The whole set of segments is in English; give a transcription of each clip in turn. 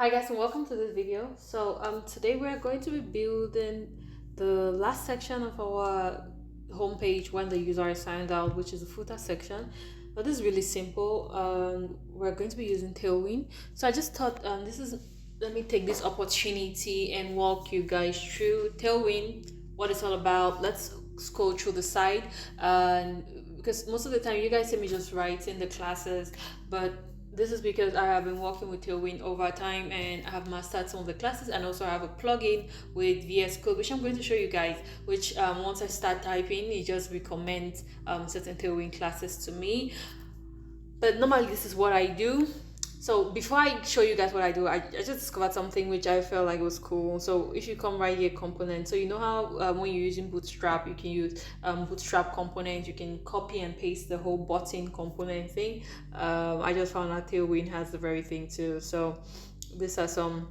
Hi guys and welcome to this video. Today we're going to be building the last section of our homepage when the user is signed out, which is the footer section. But this is really simple. We're going to be using Tailwind. So I just thought let me take this opportunity and walk you guys through Tailwind, what it's all about. Let's scroll through the site, because most of the time you guys see me just writing the classes, but this is because I have been working with Tailwind over time and I have mastered some of the classes, and also I have a plugin with VS Code which I'm going to show you guys, which once I start typing it just recommends certain Tailwind classes to me. But normally this is what I do. So before I show you guys what I do, I just discovered something which I felt like was cool. So if you come right here, components. So you know how when you're using Bootstrap, you can use Bootstrap components. You can copy and paste the whole button component thing. I just found out Tailwind has the very thing too. So these are some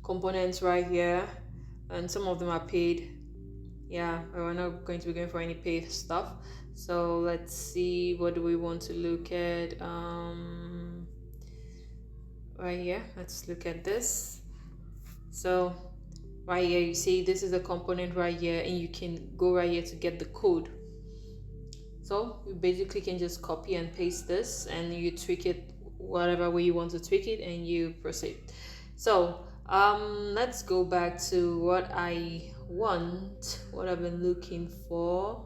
components right here, and some of them are paid. Yeah, we're not going to be going for any paid stuff. So let's see, what do we want to look at? Right here, let's look at this. So right here you see this is a component right here, and you can go right here to get the code. So you basically can just copy and paste this and you tweak it whatever way you want to tweak it and you proceed. So let's go back to what I want, what I've been looking for.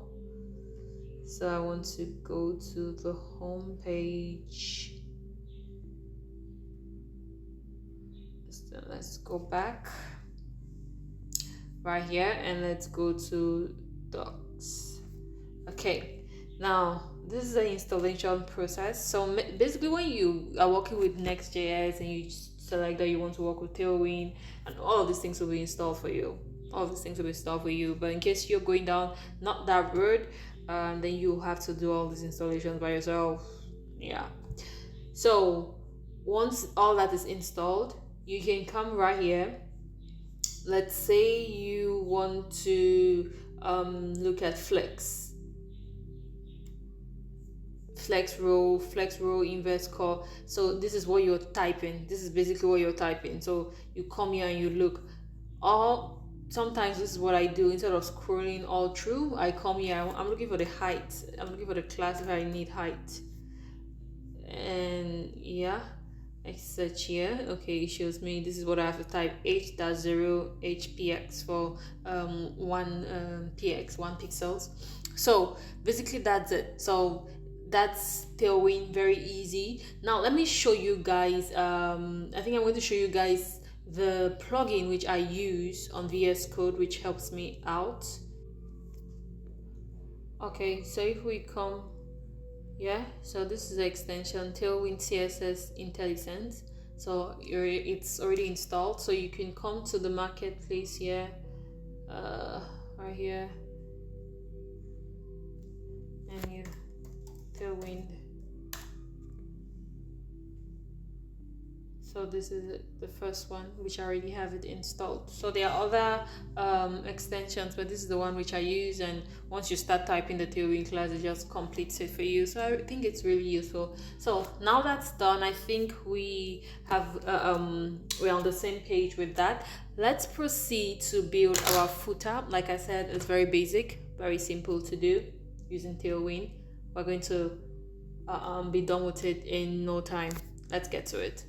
So I want to go to the home page. So let's go back right here and let's go to docs. Okay, now this is the installation process. So basically when you are working with Next.js and you select that you want to work with Tailwind, and all of these things will be installed for you. All of these things will be installed for you. But in case you're going down not that road, then you have to do all these installations by yourself. Yeah. So once all that is installed, you can come right here. Let's say you want to look at flex row, inverse call. So this is what you're typing. This is basically what you're typing. So you come here and you look. Sometimes this is what I do. Instead of scrolling all through, I come here. I'm looking for the height. I'm looking for the class if I need height. And yeah, I search here. Okay, it shows me this is what I have to type: h.0 hpx for 1 px, 1 pixels. So basically that's it. So that's Tailwind, very easy. Now let me show you guys. I think I'm going to show you guys the plugin which I use on VS Code, which helps me out. Okay, so if we come, yeah, so this is the extension Tailwind CSS Intelligence. So it's already installed, so you can come to the marketplace here, right here, and you Tailwind. So this is the first one, which I already have it installed. So there are other extensions, but this is the one which I use, and once you start typing the Tailwind class, it just completes it for you. So I think it's really useful. So now that's done, I think we have we're on the same page with that. Let's proceed to build our footer. Like I said, it's very basic, very simple to do using Tailwind. We're going to be done with it in no time. Let's get to it.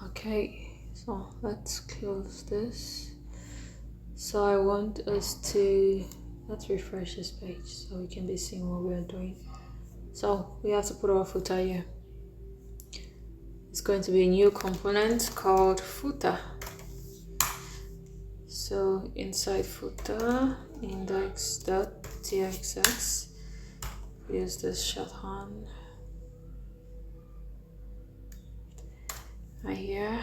Okay, so let's close this. So I want us to, let's refresh this page so we can be seeing what we are doing. So we have to put our footer here. It's going to be a new component called footer. So inside footer, index.txx, use this shorthand right here,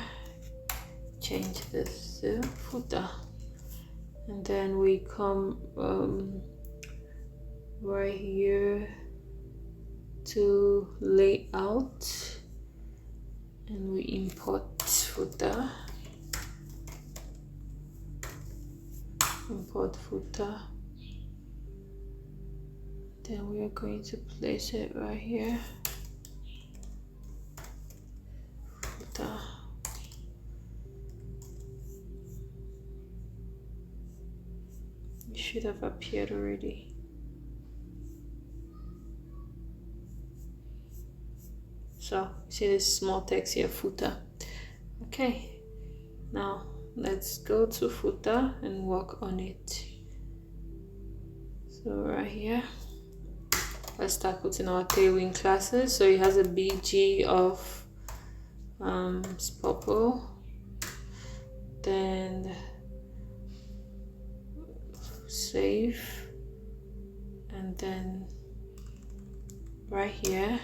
change this to footer, and then we come right here to layout and we import footer, then we are going to place it right here. should have appeared already. So see this small text here, footer. Okay, now let's go to footer and work on it. So right here, let's start putting our Tailwind classes. So it has a BG of purple, then save, and then right here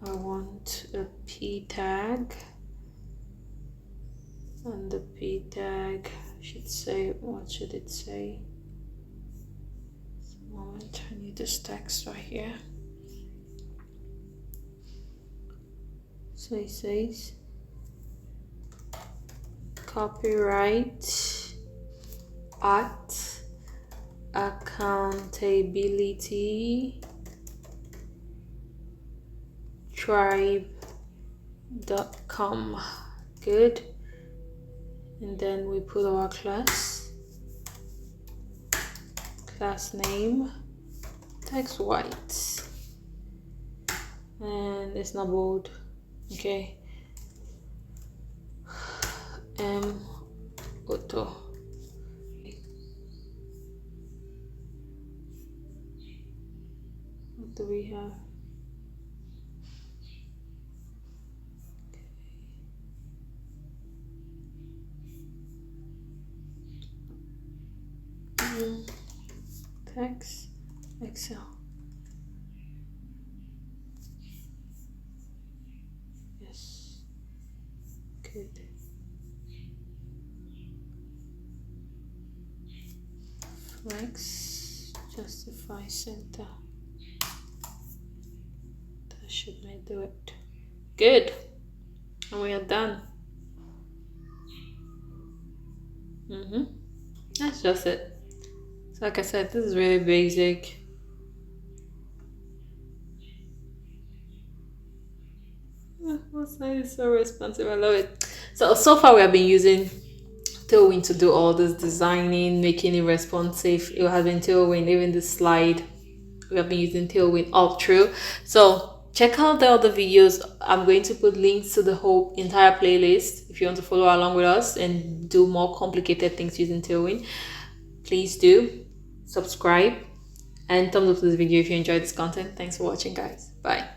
I want a p tag, and the p tag should say, what should it say? Moment, I need this text right here. So it says copyright at accountability tribe.com. Good. And then we put our class name, text white, and it's not bold. Okay. Auto. What do we have? Text Excel. Yes. Good. Flex justify center. That should do it. Good. And we are done. That's just it. So like I said, this is really basic. What's nice, so responsive. I love it. So far we have been using Tailwind to do all this designing, making it responsive. It has been Tailwind, even the slide. We have been using Tailwind all through. So check out the other videos. I'm going to put links to the whole entire playlist if you want to follow along with us and do more complicated things using Tailwind. Please do subscribe and thumbs up to this video if you enjoyed this content. Thanks for watching, guys. Bye.